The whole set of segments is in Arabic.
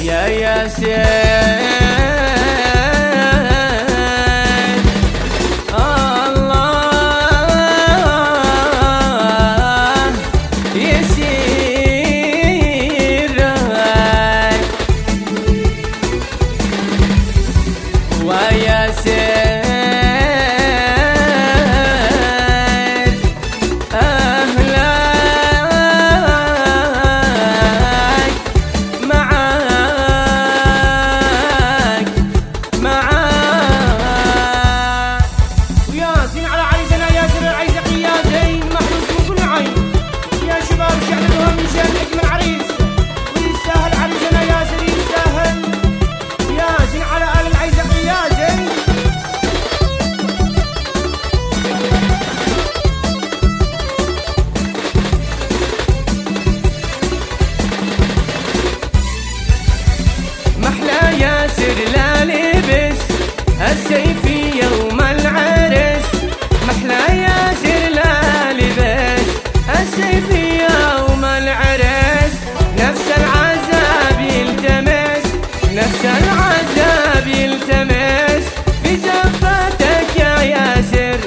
يا ياسين لا لبس السيف يوم العرس. محلى ياسر لا لبس السيف يوم العرس. نفس العذاب يلتمس، نفس العذاب يلتمس في زفتك يا ياسر،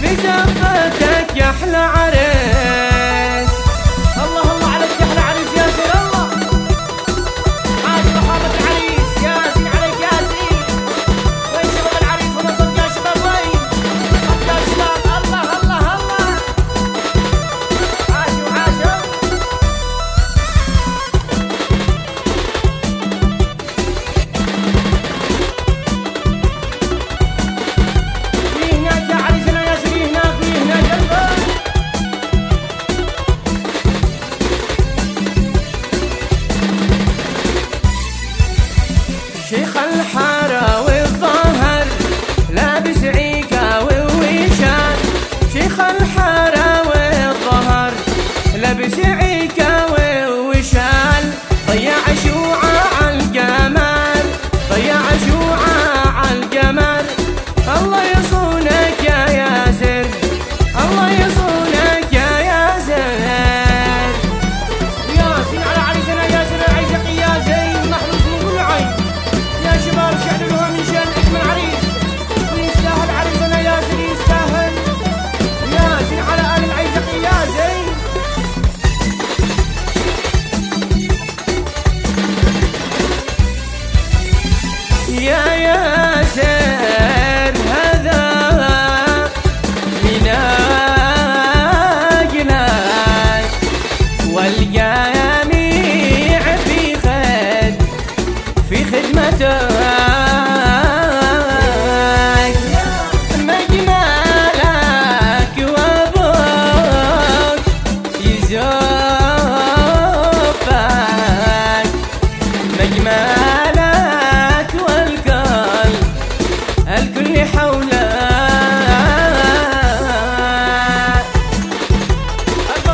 في زفتك يا احلى عرس. الله الله عليك يا احلى عريس ياسر. الله عاش محافظ العريس ياسين عليك ياسين. وين شباب العريس ونصب يا شباب؟ وين صب يا شباب؟ الله الله الله عاشوا عاشوا. في هناك يا عريسنا ياسر، في هناك في هناك. شيخ الحارة والظهر لابس عكاوي ووشان. شيخ الحارة والظهر لابس عكاوي ووشان. ضيع شوعة الجمال، ضيع شوعة الجمال. الله يصونك يا ياسر، الله يصونك يا ياسر. ياسين على عريسنا ياسر العيسق ياسين محروس من كل عين. يا شباب شعلوها من شان اجمل عريس، ويستاهل عريسنا ياسر يستاهل. ياسين على آل العيسق ياسين. يا ياسر هذا من أجلك، والجميع في خدمتك. مجمالك وابوك يزوفك، مجمالك والقلب الكل حولك.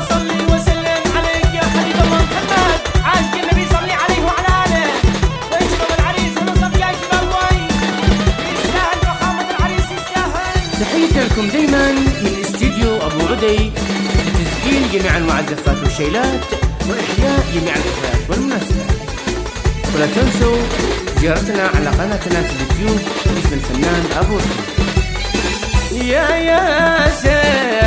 صلي وسلم عليك يا حبيب الله محمد. عاشق النبي صلي عليه وعلى آله. وين شباب العريس ونصب يا شباب؟ وين يستاهل فخامة العريس يستاهل. تحية لكم دايما من استديو أبو عدي لتسجيل جميع المعزفات والشيلات وإحياء جميع الحفلات والمناسبات. ولا تنسوا زيارتنا على قناتنا في اليوتيوب باسم الفنان أبو عدي. يا ياسر